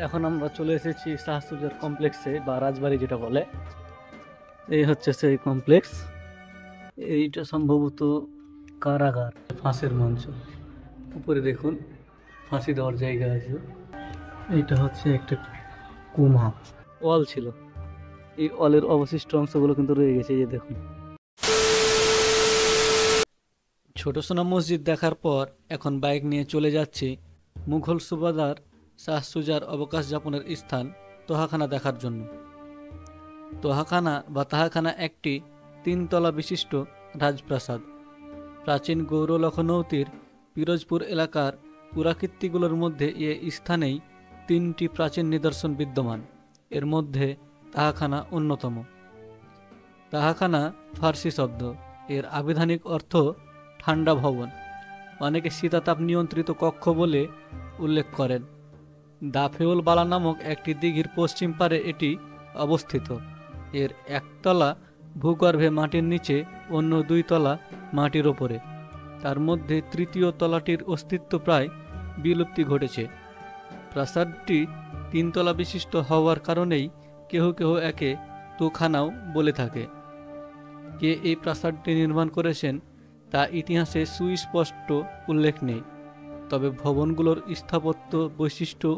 এখন আমরা চলে এসেছি শাহসুজার কমপ্লেক্সে বা রাজবাড়ি যেটা বলে। এই হচ্ছে সেই কমপ্লেক্স। এইটা সম্ভবত কারাগার, ফাঁসের মঞ্চ। উপরে দেখুন ফাঁসি দেওয়ার জায়গা আছে। এইটা হচ্ছে একটা কুমা ওয়াল ছিল, এই ওয়ালের অবশিষ্ট অংশগুলো কিন্তু রয়ে গেছে। এই যে দেখুন, ছোট সোনা মসজিদ দেখার পর এখন বাইক নিয়ে চলে যাচ্ছি মুঘল সুবাদার শাহ সুজার অবকাশ যাপনের স্থান তোহাখানা দেখার জন্য। তোহাখানা বা তাহাখানা একটি 3 তলা বিশিষ্ট রাজপ্রাসাদ। প্রাচীন গৌর লখনৌতির পিরোজপুর এলাকার পুরাকীর্তিগুলোর মধ্যে এ স্থানেই 3টি প্রাচীন নিদর্শন বিদ্যমান। এর মধ্যে তাহাখানা অন্যতম। তাহাখানা ফার্সি শব্দ, এর আবিধানিক অর্থ ঠান্ডা ভবন। অনেকে শীতাতাপ নিয়ন্ত্রিত কক্ষ বলে উল্লেখ করেন। দাফেউল বালা নামক একটি দিঘির পশ্চিম পারে এটি অবস্থিত। এর একতলা ভূগর্ভে মাটির নিচে, অন্য 2 তলা মাটির ওপরে। তার মধ্যে তৃতীয় তলাটির অস্তিত্ব প্রায় বিলুপ্তি ঘটেছে। প্রাসাদটি 3 তলা বিশিষ্ট হওয়ার কারণেই কেহ কেহ একে তোখানাও বলে থাকে। কে এই প্রাসাদটি নির্মাণ করেছেন তা ইতিহাসে সুস্পষ্ট উল্লেখ নেই, তবে ভবনগুলোর স্থাপত্য বৈশিষ্ট্য,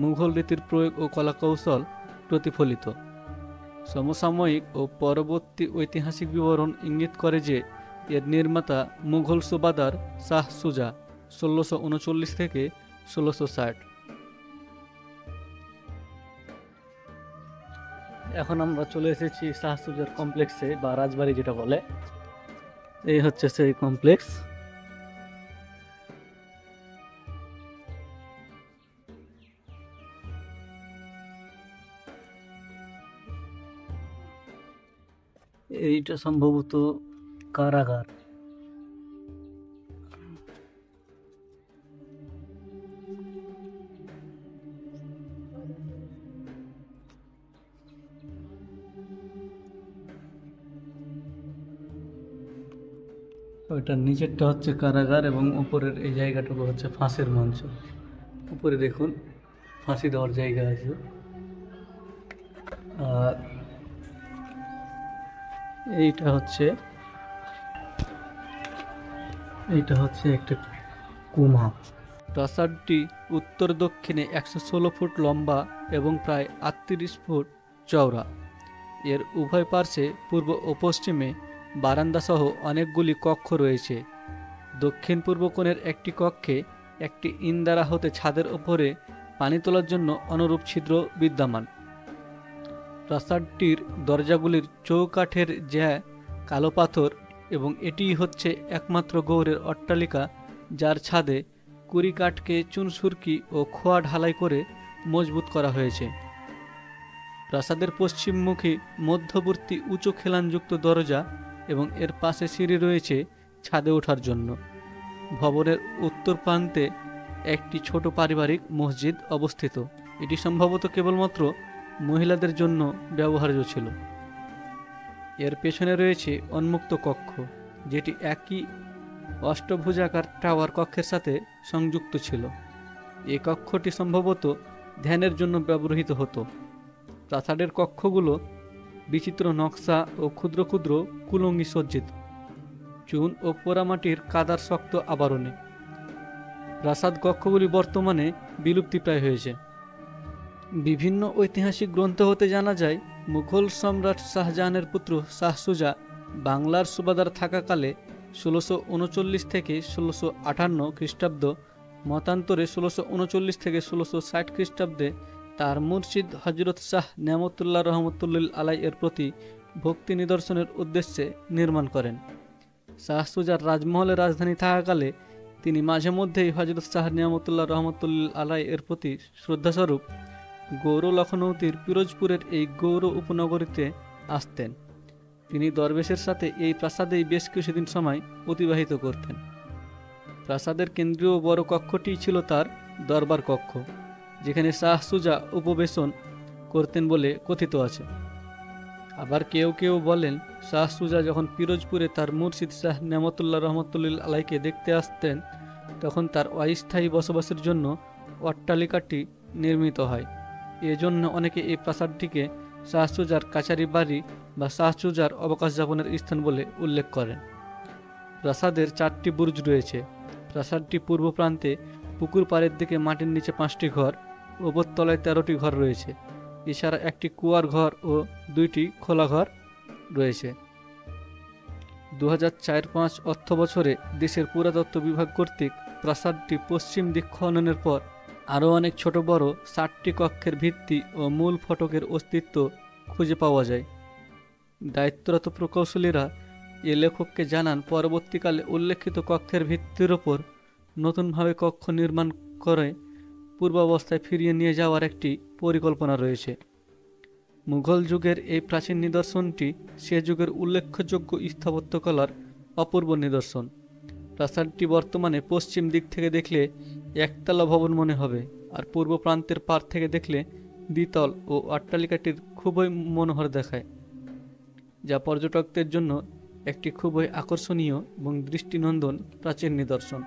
মুঘল রীতির প্রয়োগ ও কলাকৌশল প্রতিফলিত। সমসাময়িক ও পরবর্তী ঐতিহাসিক বিবরণ ইঙ্গিত করে যে এর নির্মাতা মুঘল সুবাদার শাহ সুজা 1639 থেকে 1660। এখন আমরা চলে এসেছি শাহ সুজার কমপ্লেক্সে বা রাজবাড়ি যেটা বলে। এই হচ্ছে সেই কমপ্লেক্স। এইটা সম্ভবত কারাগার। ওইটার নিচেরটা হচ্ছে কারাগার এবং উপরের এই জায়গাটুকু হচ্ছে ফাঁসের মঞ্চ। উপরে দেখুন ফাঁসি দেওয়ার জায়গা আছে। আর এইটা হচ্ছে একটা কুমা। প্রাসাদটি উত্তর দক্ষিণে 116 ফুট লম্বা এবং প্রায় 38 ফুট চওড়া। এর উভয় পার্শ্বে পূর্ব ও পশ্চিমে বারান্দা সহ অনেকগুলি কক্ষ রয়েছে। দক্ষিণ পূর্ব কোণের একটি কক্ষে একটি ইন্দারা হতে ছাদের ওপরে পানি তোলার জন্য অনুরূপ ছিদ্র বিদ্যমান। প্রাসাদটির দরজাগুলির চৌকাঠের জ্যা কালো পাথর এবং এটিই হচ্ছে একমাত্র গৌড়ের অট্টালিকা যার ছাদে কুড়ি কাঠকে চুনসুরকি ও খোয়া ঢালাই করে মজবুত করা হয়েছে। প্রাসাদের পশ্চিমমুখী মধ্যবর্তী উঁচু খিলানযুক্ত দরজা এবং এর পাশে সিঁড়ি রয়েছে ছাদে ওঠার জন্য। ভবনের উত্তর প্রান্তে একটি ছোট পারিবারিক মসজিদ অবস্থিত। এটি সম্ভবত কেবলমাত্র মহিলাদের জন্য ব্যবহার্য ছিল। এর পেছনে রয়েছে উন্মুক্ত কক্ষ, যেটি একই অষ্টভুজাকার টাওয়ার কক্ষের সাথে সংযুক্ত ছিল। এই কক্ষটি সম্ভবত ধ্যানের জন্য ব্যবহৃত হতো। প্রাসাদের কক্ষগুলো বিচিত্র নকশা ও ক্ষুদ্র ক্ষুদ্র কুলঙ্গি সজ্জিত, চুন ও পোড়ামাটির কাদার শক্ত আবরণে। প্রাসাদ কক্ষগুলি বর্তমানে বিলুপ্তিপ্রায় হয়েছে। বিভিন্ন ঐতিহাসিক গ্রন্থ হতে জানা যায় মুঘল সম্রাট শাহজাহানের পুত্র শাহ সুজা বাংলার সুবাদার থাকাকালে 1639 থেকে 1658 খ্রিস্টাব্দ, মতান্তরে 1639 থেকে 1660 খ্রিস্টাব্দে তার মুর্শিদ হজরত শাহ নেয়ামতুল্লাহ রহমতুল্লিল আলাই এর প্রতি ভক্তি নিদর্শনের উদ্দেশ্যে নির্মাণ করেন। শাহ সুজার রাজমহলের রাজধানী থাকাকালে তিনি মাঝে মধ্যেই হজরত শাহ নেয়ামতুল্লাহ রহমতুল্লিল আলাই এর প্রতি শ্রদ্ধাস্বরূপ গৌর লখনৌতির পিরোজপুরের এই গৌর উপনগরীতে আসতেন। তিনি দরবেশের সাথে এই প্রাসাদেই বেশ কিছুদিন সময় অতিবাহিত করতেন। প্রাসাদের কেন্দ্রীয় বড় কক্ষটি ছিল তার দরবার কক্ষ, যেখানে শাহ সুজা উপবেশন করতেন বলে কথিত আছে। আবার কেউ কেউ বলেন শাহ সুজা যখন পিরোজপুরে তার মুর্শিদ শাহ নেয়ামতুল্লাহ রহমতুল্লিল আলাইকে দেখতে আসতেন, তখন তার অস্থায়ী বসবাসের জন্য অট্টালিকাটি নির্মিত হয়। এজন্য অনেকে এই প্রাসাদটিকে শাহসুজার কাচারি বাড়ি বা শাহসুজার অবকাশ যাপনের স্থান বলে উল্লেখ করেন। প্রাসাদের 4টি বুর্জ রয়েছে। প্রাসাদটি পূর্ব প্রান্তে পুকুর পাড়ের দিকে মাটির নিচে 5টি ঘর, ওপর তলায় 13টি ঘর রয়েছে। এছাড়া একটি কুয়ার ঘর ও 2টি খোলা ঘর রয়েছে। 2004-05 অর্থ বছরে দেশের পুরাতত্ত্ব বিভাগ কর্তৃক প্রাসাদটি পশ্চিম দিক খননের পর আরও অনেক ছোট বড় 60টি কক্ষের ভিত্তি ও মূল ফটকের অস্তিত্ব খুঁজে পাওয়া যায়। দায়িত্বরত প্রকৌশলীরা এ লেখককে জানান, পরবর্তীকালে উল্লেখিত কক্ষের ভিত্তির ওপর নতুনভাবে কক্ষ নির্মাণ করে পূর্বাবস্থায় ফিরিয়ে নিয়ে যাওয়ার একটি পরিকল্পনা রয়েছে। মুঘল যুগের এই প্রাচীন নিদর্শনটি সে যুগের উল্লেখযোগ্য স্থাপত্যকলার অপূর্ব নিদর্শন। প্রাসাদটি বর্তমানে পশ্চিম দিক থেকে দেখলে একতলা ভবন মনে হবে, আর পূর্ব প্রান্তের পার থেকে দেখলে দ্বিতল ও অট্টালিকাটির খুবই মনোহর দেখায়, যা পর্যটকদের জন্য একটি খুবই আকর্ষণীয় এবং দৃষ্টিনন্দন প্রাচীন নিদর্শন।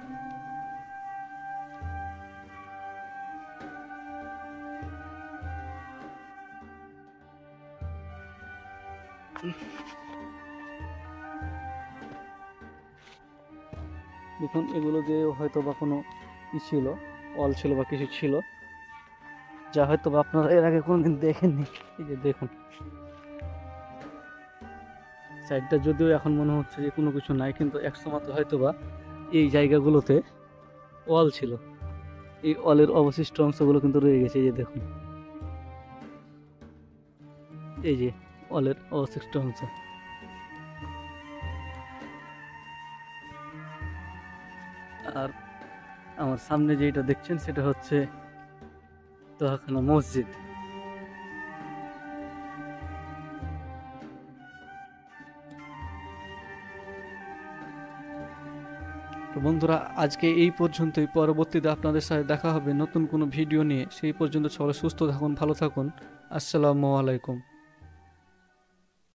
দেখুন, এগুলো যে হয়তো বা কোনো ছিল, অল ছিল বা কিছু ছিল, যা হয়তো বা আপনারা এর আগে কোনোদিন দেখেননি। এই যে দেখুন, সাইডটা যদিও এখন মনে হচ্ছে যে কোনো কিছু নাই, কিন্তু একসময় হয়তো বা এই জায়গাগুলোতে অল ছিল। এই অলের অবশিষ্ট অংশগুলো কিন্তু রয়ে গেছে। এই যে দেখুন, এই যে অলের অবশিষ্ট অংশ। আর আমার সামনে যেটা দেখছেন সেটা হচ্ছে দোহাখানা মসজিদ। তো বন্ধুরা, আজকে এই পর্যন্তই। পরবর্তীতে আপনাদের সাথে দেখা হবে নতুন কোনো ভিডিও নিয়ে। সেই পর্যন্ত সবাই সুস্থ থাকুন, ভালো থাকুন। আসসালামু আলাইকুম।